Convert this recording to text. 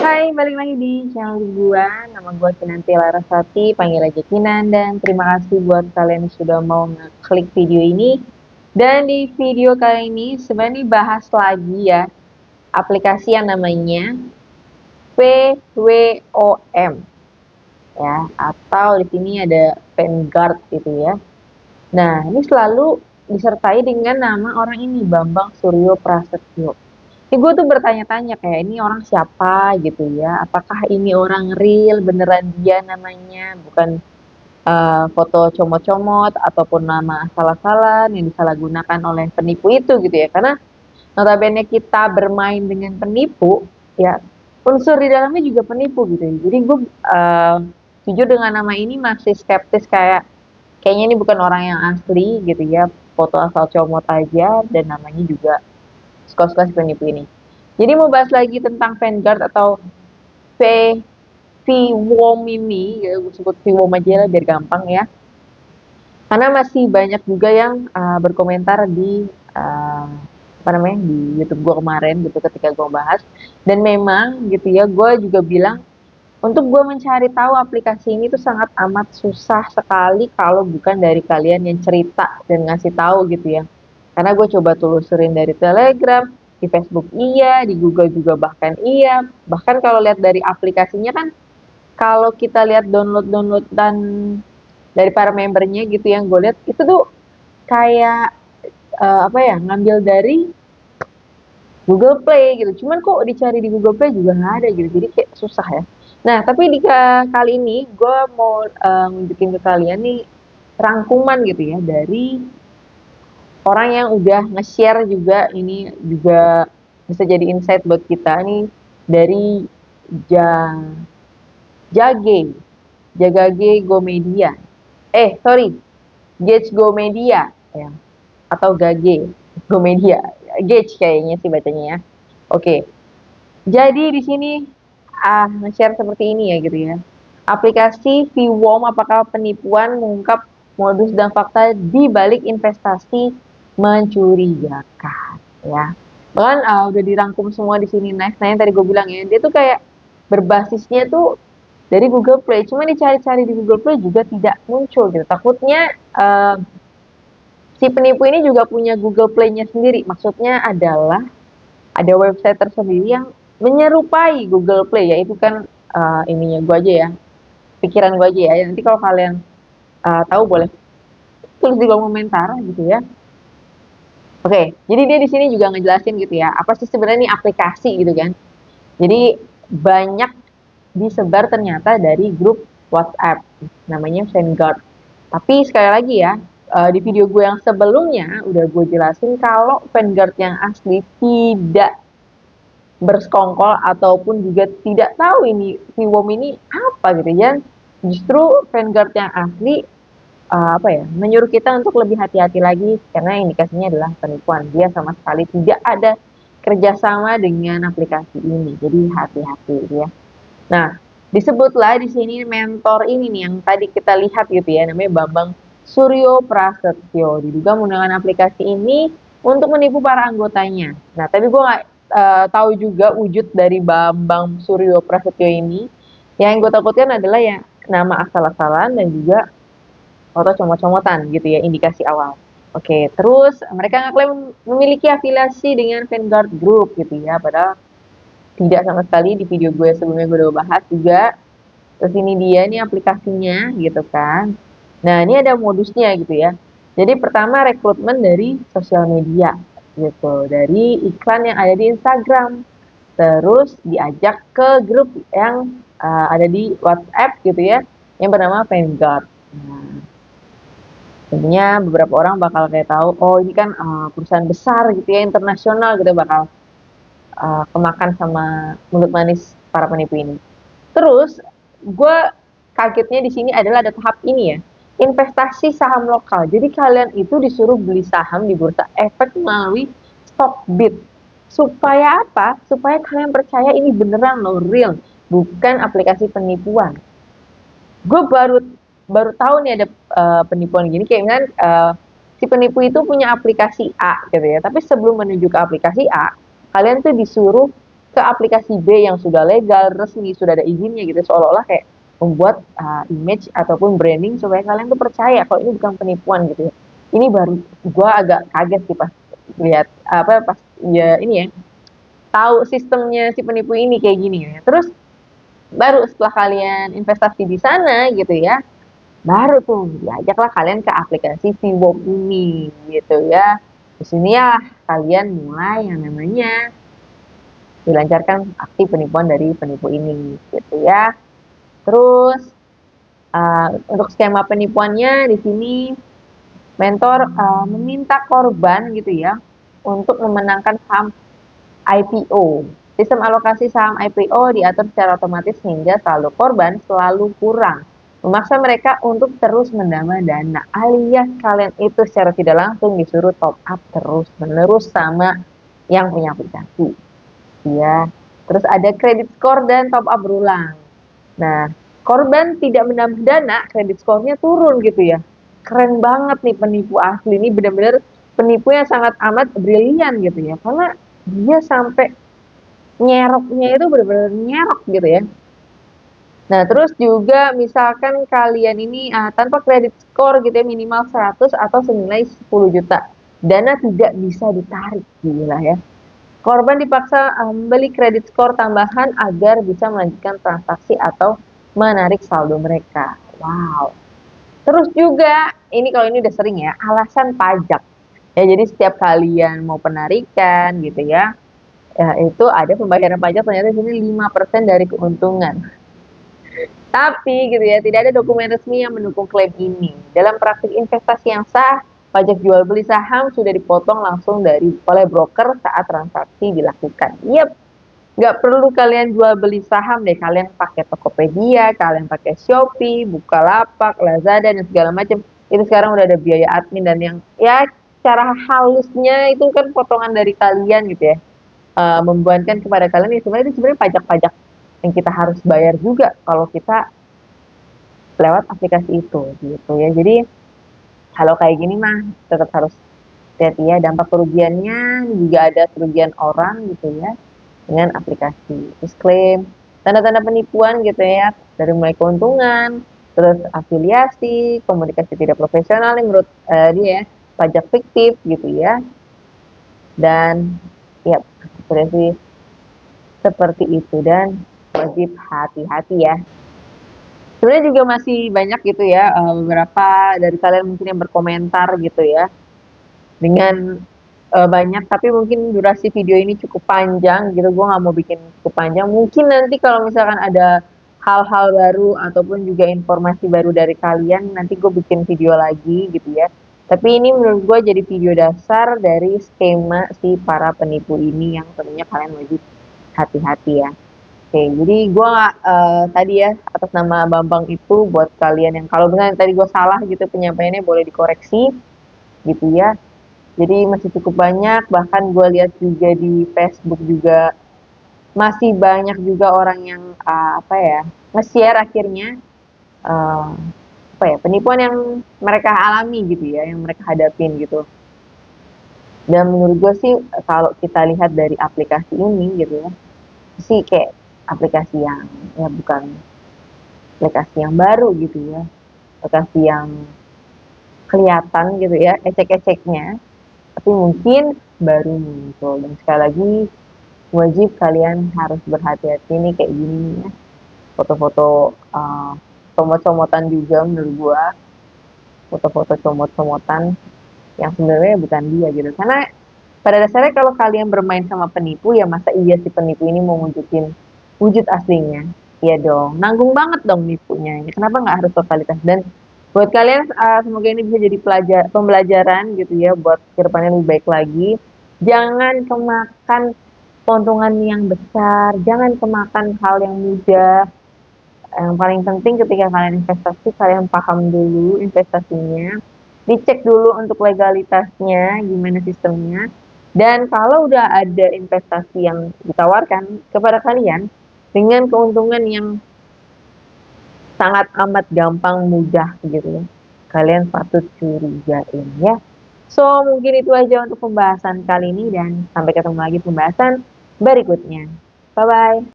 Hai, balik lagi di channel gua. Nama gua Kinanti Larasati, panggil aja Kinan. Dan terima kasih buat kalian yang sudah mau ngeklik video ini. Dan di video kali ini sebenarnya bahas lagi ya aplikasi yang namanya PWOM ya, atau di sini ada Vanguard gitu ya. Nah, ini selalu disertai dengan nama orang ini, Bambang Suryo Prasetyo. Ini gue tuh bertanya-tanya kayak ini orang siapa gitu ya. Apakah ini orang real, beneran dia namanya, bukan foto comot-comot ataupun nama asal-asalan yang disalahgunakan oleh penipu itu gitu ya. Karena notabene kita bermain dengan penipu, ya unsur di dalamnya juga penipu gitu ya. Jadi gue jujur dengan nama ini masih skeptis kayaknya ini bukan orang yang asli gitu ya. Foto asal comot aja dan namanya juga suka-suka si penipu ini. Jadi mau bahas lagi tentang Vanguard atau V VWOM ini, ya gue sebut VWOM aja lah biar gampang ya. Karena masih banyak juga yang berkomentar di apa namanya di YouTube gue kemarin gitu ketika gue bahas. Dan memang gitu ya, gue juga bilang untuk gue mencari tahu aplikasi ini tuh sangat amat susah sekali kalau bukan dari kalian yang cerita dan ngasih tahu gitu ya. Karena gue coba telusurin dari Telegram, di Facebook iya, di Google juga bahkan iya. Bahkan kalau lihat dari aplikasinya kan, kalau kita lihat download dan dari para membernya gitu yang gue lihat itu tuh kayak apa ya ngambil dari Google Play gitu. Cuman kok dicari di Google Play juga nggak ada gitu. Jadi kayak susah ya. Nah, tapi di kali ini gue mau nunjukin ke kalian nih rangkuman gitu ya dari orang yang udah nge-share juga. Ini juga bisa jadi insight buat kita nih dari ja, Jage, Jagage Go Media. Sorry, Gage Go Media ya. Atau Gage Go Media. Gage kayaknya sih bacanya ya. Oke. Jadi di sini nge-share seperti ini ya gitu ya. Aplikasi VWOM apakah penipuan mengungkap modus dan fakta di balik investasi mencurigakan ya. Bahkan udah dirangkum semua di sini. Nah yang tadi gue bilang ya, dia tuh kayak berbasisnya tuh dari Google Play. Cuma dicari-cari di Google Play juga tidak muncul gitu. Takutnya si penipu ini juga punya Google Play-nya sendiri. Maksudnya adalah ada website tersendiri yang menyerupai Google Play ya. Itu kan ininya gue aja ya, pikiran gue aja ya. Nanti kalau kalian tahu boleh tulis di kolom komentar gitu ya. Oke, jadi dia di sini juga ngejelasin gitu ya, apa sih sebenarnya ini aplikasi gitu kan. Jadi banyak disebar ternyata dari grup WhatsApp, namanya Vanguard. Tapi sekali lagi ya, di video gue yang sebelumnya udah gue jelasin kalau Vanguard yang asli tidak bersekongkol ataupun juga tidak tahu ini VWOM ini apa gitu ya. Justru Vanguard yang asli apa ya menyuruh kita untuk lebih hati-hati lagi karena indikasinya adalah penipuan. Dia sama sekali tidak ada kerjasama dengan aplikasi ini, jadi hati-hati ya. Nah, disebutlah di sini mentor ini nih yang tadi kita lihat gitu ya, namanya Bambang Suryo Prasetyo. Diduga menggunakan aplikasi ini untuk menipu para anggotanya. Nah, tapi gue nggak tahu juga wujud dari Bambang Suryo Prasetyo ini. Yang gue takutkan adalah ya nama asal-asalan dan juga foto comot-comotan gitu ya, indikasi awal. Oke, terus mereka ngaklaim memiliki afiliasi dengan Vanguard Group gitu ya, padahal tidak sama sekali. Di video gue sebelumnya gue udah bahas juga. Terus ini dia nih aplikasinya gitu kan. Nah, ini ada modusnya gitu ya. Jadi pertama rekrutmen dari sosial media gitu, dari iklan yang ada di Instagram. Terus diajak ke grup yang ada di WhatsApp gitu ya, yang bernama Vanguard. Nah, tentunya beberapa orang bakal kayak tahu, oh ini kan perusahaan besar gitu ya, internasional gitu, bakal kemakan sama mulut manis para penipu ini. Terus gue kagetnya di sini adalah ada tahap ini ya, investasi saham lokal. Jadi kalian itu disuruh beli saham di bursa efek melalui Stockbit. Supaya apa? Supaya kalian percaya ini beneran loh, real, bukan aplikasi penipuan. Gue baru tahu nih ada penipuan gini, kayak misalnya si penipu itu punya aplikasi A gitu ya, tapi sebelum menuju ke aplikasi A, kalian tuh disuruh ke aplikasi B yang sudah legal, resmi, sudah ada izinnya gitu, seolah-olah kayak membuat image ataupun branding supaya kalian tuh percaya kalau ini bukan penipuan gitu ya. Ini baru gua agak kaget sih pas lihat apa pas ya ini ya tahu sistemnya si penipu ini kayak gini ya. Terus baru setelah kalian investasi di sana gitu ya, baru tuh diajaklah kalian ke aplikasi Vwop ini gitu ya. Di sini ya kalian mulai yang namanya dilancarkan aksi penipuan dari penipu ini gitu ya. Terus untuk skema penipuannya di sini mentor meminta korban gitu ya untuk memenangkan saham IPO. Sistem alokasi saham IPO diatur secara otomatis hingga saldo korban selalu kurang, memaksa mereka untuk terus menambah dana, alias kalian itu secara tidak langsung disuruh top up terus menerus sama yang punya aplikasi. Ya, terus ada kredit skor dan top up berulang. Nah, korban tidak menambah dana, kredit skornya turun gitu ya. Keren banget nih penipu asli ini, benar-benar penipu yang sangat amat brilian gitu ya. Karena dia sampai nyeroknya itu benar-benar nyerok gitu ya. Nah, terus juga misalkan kalian ini tanpa kredit skor gitu ya, minimal 100 atau senilai 10 juta. Dana tidak bisa ditarik, gila ya. Korban dipaksa membeli kredit skor tambahan agar bisa melanjutkan transaksi atau menarik saldo mereka. Wow. Terus juga, ini kalau ini udah sering ya, alasan pajak. Ya, jadi setiap kalian mau penarikan gitu ya, ya itu ada pembayaran pajak ternyata di sini 5% dari keuntungan. Tapi gitu ya, tidak ada dokumen resmi yang mendukung klaim ini. Dalam praktik investasi yang sah, pajak jual beli saham sudah dipotong langsung oleh broker saat transaksi dilakukan. Yep, nggak perlu kalian jual beli saham deh, kalian pakai Tokopedia, kalian pakai Shopee, Bukalapak, Lazada dan segala macam. Itu sekarang udah ada biaya admin dan yang ya cara halusnya itu kan potongan dari kalian gitu ya. Membebankan kepada kalian ya sebenarnya itu sebenarnya pajak-pajak yang kita harus bayar juga kalau kita lewat aplikasi itu gitu ya. Jadi kalau kayak gini mah tetap harus hati-hati ya, dampak kerugiannya juga ada kerugian orang gitu ya dengan aplikasi. Terus klaim, tanda-tanda penipuan gitu ya, dari mulai keuntungan, terus afiliasi, komunikasi tidak profesional nih menurut dia ya, pajak fiktif gitu ya. Dan ya seperti itu dan wajib hati-hati ya. Sebenarnya juga masih banyak gitu ya, beberapa dari kalian mungkin yang berkomentar gitu ya, dengan banyak tapi mungkin durasi video ini cukup panjang gitu, gue nggak mau bikin cukup panjang. Mungkin nanti kalau misalkan ada hal-hal baru ataupun juga informasi baru dari kalian, nanti gue bikin video lagi gitu ya. Tapi ini menurut gue jadi video dasar dari skema si para penipu ini yang tentunya kalian wajib hati-hati ya. Oke, jadi gue tadi ya atas nama Bambang itu buat kalian yang kalau misalnya tadi gue salah gitu penyampaiannya boleh dikoreksi gitu ya. Jadi masih cukup banyak, bahkan gue lihat juga di Facebook juga masih banyak juga orang yang apa ya nge-share akhirnya apa ya penipuan yang mereka alami gitu ya, yang mereka hadapin gitu. Dan menurut gue sih kalau kita lihat dari aplikasi ini gitu ya, sih kayak aplikasi yang ya bukan aplikasi yang baru gitu ya, aplikasi yang kelihatan gitu ya ecek-eceknya, tapi mungkin baru muncul. Dan sekali lagi wajib kalian harus berhati-hati nih kayak gini nih ya, foto-foto comot-comotan juga menurut gua, foto-foto comot-comotan yang sebenarnya bukan dia gitu. Karena pada dasarnya kalau kalian bermain sama penipu ya masa iya si penipu ini mau nunjukin wujud aslinya? Iya dong, nanggung banget dong nipunya. Kenapa nggak harus totalitas? Dan buat kalian semoga ini bisa jadi pembelajaran gitu ya buat kedepannya lebih baik lagi. Jangan kemakan keuntungan yang besar, jangan kemakan hal yang mudah. Yang paling penting ketika kalian investasi, kalian paham dulu investasinya, dicek dulu untuk legalitasnya, gimana sistemnya. Dan kalau udah ada investasi yang ditawarkan kepada kalian dengan keuntungan yang sangat amat gampang mudah gitu ya, kalian patut curigain ya. So mungkin itu aja untuk pembahasan kali ini dan sampai ketemu lagi pembahasan berikutnya. Bye-bye.